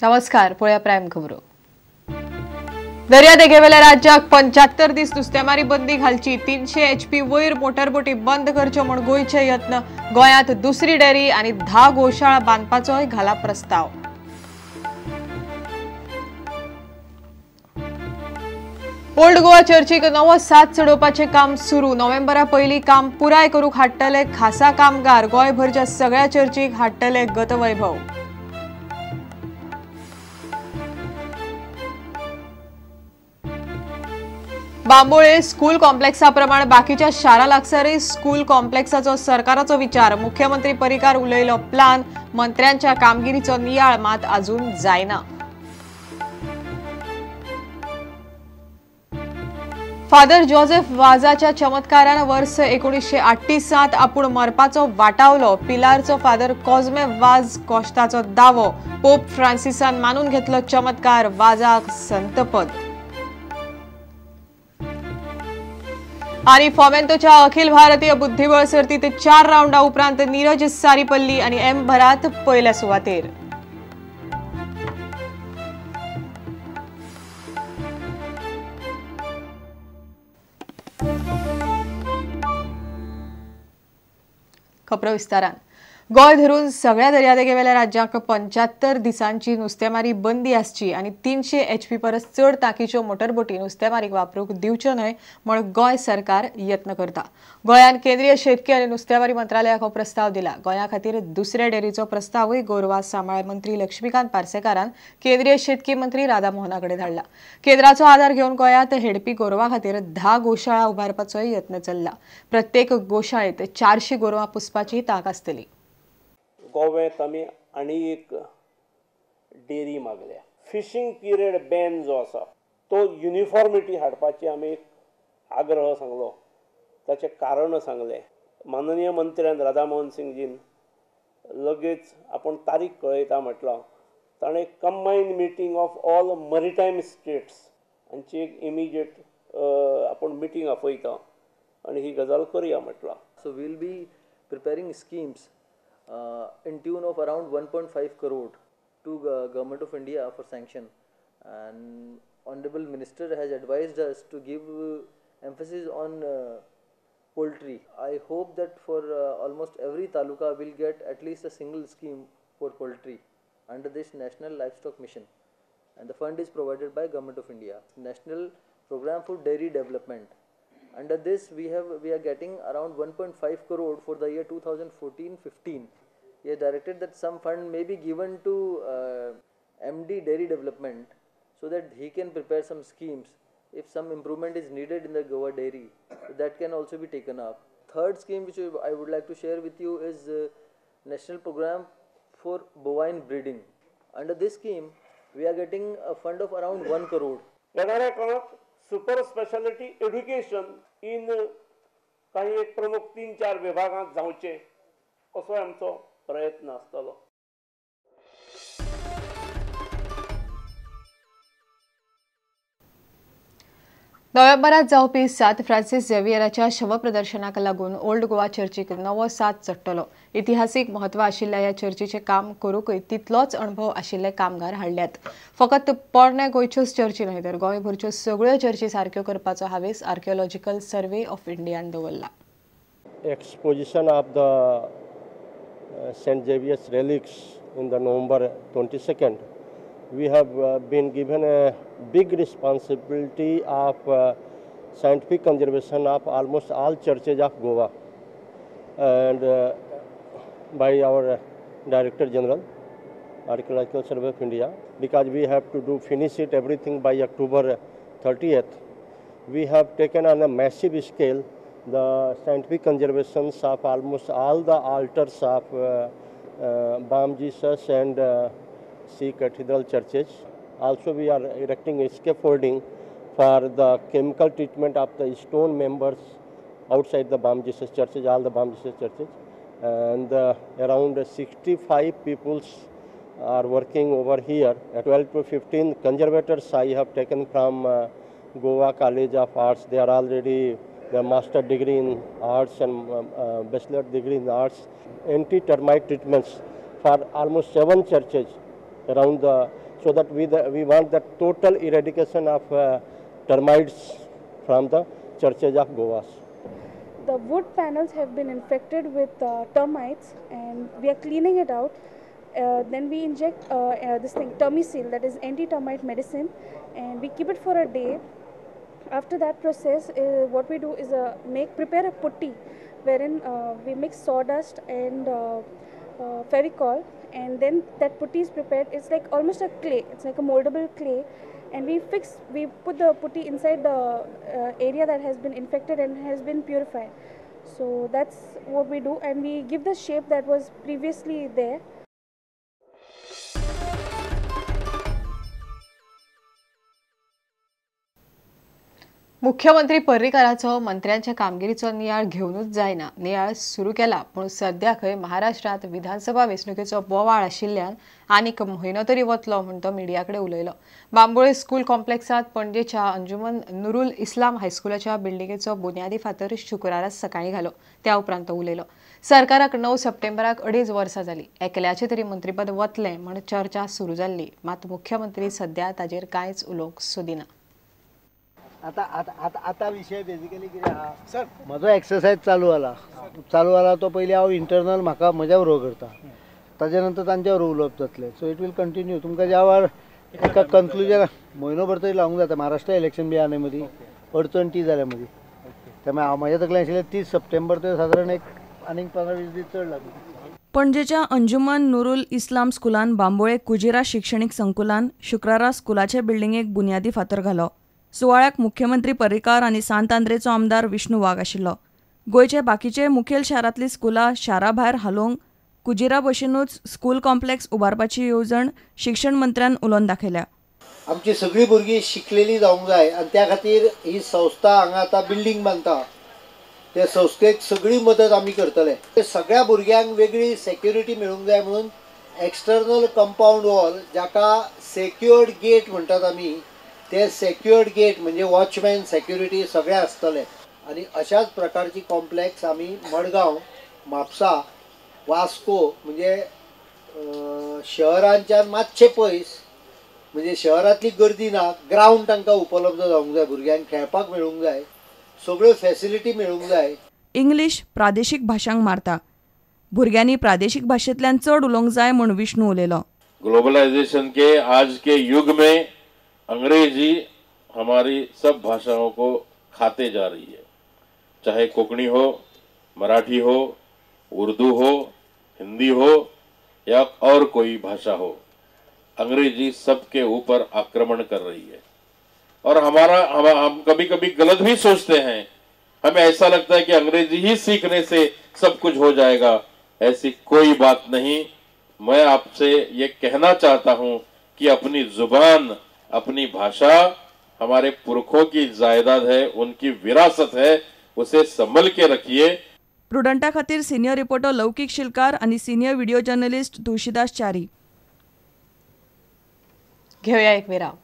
नमस्कार. पळया प्रायम खबरो. दर्या देगेवेल्या राज्याक 75 दीस नुस्तेमारी बंदी घालची. 300 HP वयर मोटरबोटी बंद करच्यो म्हण गोयचे यत्न. गोंयांत दुसरी डेरी आनी 10 गोशाळा बांदपाचोय घाला प्रस्ताव. ओल्ड गोवा चर्चीक नवो साथ चडोवपाचे काम सुरू. नोव्हेंबरा पयली काम पुराय करूंक हाडटले खासा कामगार. गोंयभरच्या सगळ्या चर्चीक हाडटले गतवैभव. बांबोळे स्कूल कॉम्प्लेक्सा प्रमाण बाकीच्या शारा लागसारय स्कूल कॉम्प्लेक्साचो सरकाराचो विचार. मुख्यमंत्री परिकार उलयलो प्लान. मंत्र्यांच्या कामगिरीचो नियाळ मात अजून जायना. फादर जोसेफ वाजाच्या चमत्कारान वर्स 1938 आपूण मरपाचो वाटावलो. पिलारचो फादर कॉझमे वाज कोश्ताचो दावो. पोप फ्रांसिसान मानून घेतलो चमत्कार. वाजाक संतपद. आणि फॉमेंतोच्या अखिल भारतीय बुद्धिबळ सर्तीत 4 राउंडा उपरांत नीरज सारीपल्ली आणि एम भरात पहिल्या सुवातेर. खबरो विस्तारान. गोय धरून सगळ्या दर्यादेगेवेल्या राज्यांक 75 दिसांची नुस्तेमारी बंदी आसची आणि 300 HP परस चड तांकीच्यो मोटरबोटी नुस्तेमारीक वापरूंक दिवच्यो न्हय म्हण गोंय सरकार यत्न करता. गोंयान केंद्रीय शेतकी आनी नुस्तेमारी मंत्रालयाक हो प्रस्ताव दिला. गोंया खातीर दुसऱ्या डेरीचो प्रस्तावय गोरवा सांबाळ मंत्री लक्ष्मीकांत पार्सेकारान केंद्रीय शेतकी मंत्री राधा मोहना कडेन धाडला. केंद्राचो आदार घेवन गोंयांत हेडपी गोरवा खातीर 10 गोशाळा उबारपाचोय यत्न चल्ला. प्रत्येक गोशाळेत 400 गोरवां पुसपाची तांक आसतली. गोव्यात आमी आनी एक डेरी मागल्या. फिशींग पिरियड बॅन जो आसा तो युनिफॉर्मिटी हाडपाची आमी एक आग्रह सांगलो. ताचें कारण सांगलें. माननीय मंत्र्यान राधामोहन सिंगजीन लगेच आपण तारीख कळयता म्हटलं. ताणें कंबायन्ड मिटींग ऑफ ऑल मरीटायम स्टेट्स हांची एक इमिजिएट आपण मिटींग आपयता आनी ही गजाल करया म्हटलं. So we'll be preparing schemes in tune of around 1.5 crore to Government of India for sanction, and Honorable Minister has advised us to give emphasis on poultry. I hope that for almost every taluka will get at least a single scheme for poultry under this National Livestock Mission, and the fund is provided by Government of India. National Program for Dairy Development. Under this we are getting around 1.5 crore for the year 2014-15. We have directed that some fund may be given to MD Dairy Development so that he can prepare some schemes. If some improvement is needed in the Goa dairy, that can also be taken up. Third scheme which I would like to share with you is National Program for Bovine Breeding. Under this scheme, we are getting a fund of around 1 crore. Super speciality education in काही एक प्रमुख 3-4 विभागांत जावचे असो आमचो प्रयत्न आसतलो. नोव्हेंबरात जावपी सात फ्रांसिस झेवियराच्या शवप्रदर्शनाक लागून ओल्ड गोवा चर्चीक नवो साथ चडटलो. इतिहासीक म्हत्व आशिल्ल्या ह्या चर्चीचे काम करूंकय तितलोच अणभव आशिल्ले कामगार हाडल्यात. फकत पोरण्या गोंयच्योच चर्ची न्हय तर गोंयभरच्यो सगळ्यो चर्ची सारक्यो करपाचो हावेस आर्किओलॉजिकल सर्वे ऑफ इंडियान दवरला. Exposition of the St. Xavier's relics in the November 22nd. We have been given a big responsibility of scientific conservation of almost all churches of Goa, and by our Director General, Archaeological Survey of India, because we have to finish it everything by October 30th. We have taken on a massive scale the scientific conservations of almost all the altars of Bam Jesus and C Cathedral churches. Also we are erecting a scaffolding for the chemical treatment of the stone members outside the Bam Jesus churches, all the Bam Jesus churches. And around 65 people are working over here. 12 to 15 conservators I have taken from Goa College of Arts. They are already the master degree in arts and bachelor degree in arts. Anti-termite treatments for almost 7 churches around the so that we want the total eradication of termites from the churches of Goa. The wood panels have been infected with termites, and we are cleaning it out. Then we inject this thing, Termicil, that is anti-termite medicine, and we keep it for a day. After that process, what we do is prepare a putty, wherein we mix sawdust and Fevicol, and then that putty is prepared. It's like almost a clay. It's like a moldable clay, and we put the putty inside the area that has been infected and has been purified. So that's what we do, and we give the shape that was previously there. मुख्यमंत्री पर्रीकाराचो मंत्र्यांच्या कामगिरीचो नियाळ घेवनूच जायना. नियाळ सुरू केला, पूण सध्या खंय महाराष्ट्रात विधानसभा वेंचणुकेचो बोवाळ आशिल्ल्यान आनीक म्हयनो तरी वतलो म्हूण तो मिडियाकडे उलयलो. बांबोळे स्कूल कॉम्प्लेक्सात पणजेच्या अंजुमन नुरुल इस्लाम हायस्कुलाच्या बिल्डिंगेचो बुन्यादी फातर शुक्रारा सकाळी घालो. त्या उपरांत तो उलयलो. सरकाराक 9 सप्टेंबराक 2.5 वर्सां जाली. एकल्याचें तरी मंत्रीपद वतलें म्हूण चर्चा सुरू जाल्ली, मात मुख्यमंत्री सध्या ताजेर कांयच उलोवंक सोदिना. आता विषय बेसिकली कितें आहा सर, म्हजो एक्सरसाइज चालू आला तो पयलीं हांव इंटरनल म्हाका म्हज्या बरोबर करता, ताजे नंतर तांच्या बरोबर उलोवप जातलें. So it will continue. तुमकां ज्या वेळार एका कन्क्लुजन म्हयनोभर तरी लावंक जाता. महाराष्ट्र इलेक्शन बी आहा न्ही मदीं, अडचण ती जाल्या मदीं. त्यामुळे हांव म्हाज्या तकलेन आशिल्लें 30 सप्टेंबर ते सादारण आनीक 15-20 दीस चड लागले. पणजेच्या अंजुमन नुरुल इस्लाम स्कुलान बांबोळे कुजिरा शिक्षणीक संकुलान शुक्रारा स्कुलाचे बिल्डिंगेक बुन्यादी फातर घालो. सुवाळ्याक मुख्यमंत्री पर्रीकार आनी सांत आंद्रेचो आमदार विष्णू वाघ आशिल्लो. गोंयचे बाकीचे मुखेल शारांतलीं स्कुलां शारा भायर हालोवंक कुजिरा भशेनूच स्कूल कॉम्प्लेक्स उबारपाची येवजण शिक्षण मंत्र्यान उलोवन दाखयल्या. आमची सगळीं भुरगीं शिकलेलीं जावंक जाय, आनी त्या खातीर ही संस्था हांगा आतां बिल्डींग बांदता. ते संस्थेक सगळी मदत आमी करतले. सगळ्या भुरग्यांक वेगळी सेक्युरिटी मेळूंक जाय म्हणून एक्सटर्नल कंपाऊंड वॉल, जाका सेक्युअर्ड गेट म्हणटात आमी, ते सेक्युअर्ड गेट म्हणजे वॉचमॅन सेक्युरिटी सगळे आसतले. आणि अशाच प्रकारची कॉम्प्लेक्स आमी मडगांव, म्हापसा, वास्को म्हणजे शहरांच्यान मातशे पयस, म्हणजे शहरांतली गर्दी ना, ग्राउंड तांकां उपलब्ध जावंक जाय, भुरग्यांक खेळपाक मेळूंक जाय, सगळ्यो फॅसिलिटी मेळूंक जाय. इंग्लीश प्रादेशीक भाशांक मारता. भुरग्यांनी प्रादेशीक भाशेंतल्यान चड उलोवंक जाय म्हूण विष्णू उलयलो. ग्लोबलाइजेशन के आज के युग में अंग्रेजी हमारी सब भाषाओं को खाते जा रही है. चाहे कोंकणी हो, मराठी हो, उर्दू हो, हिंदी हो या और कोई भाषा हो, अंग्रेजी सबके ऊपर आक्रमण कर रही है. और हम कभी कभी गलत भी सोचते हैं. हमें ऐसा लगता है कि अंग्रेजी ही सीखने से सब कुछ हो जाएगा. ऐसी कोई बात नहीं. मैं आपसे ये कहना चाहता हूं कि अपनी जुबान, अपनी भाषा हमारे पुरखों की जायदाद है, उनकी विरासत है, उसे संभल के रखिए. प्रुडंटा खातीर सिनियर रिपोर्टर लौकिक शिलकार आनी senior video journalist Tulshidas Chari. घेऊया एक विराम.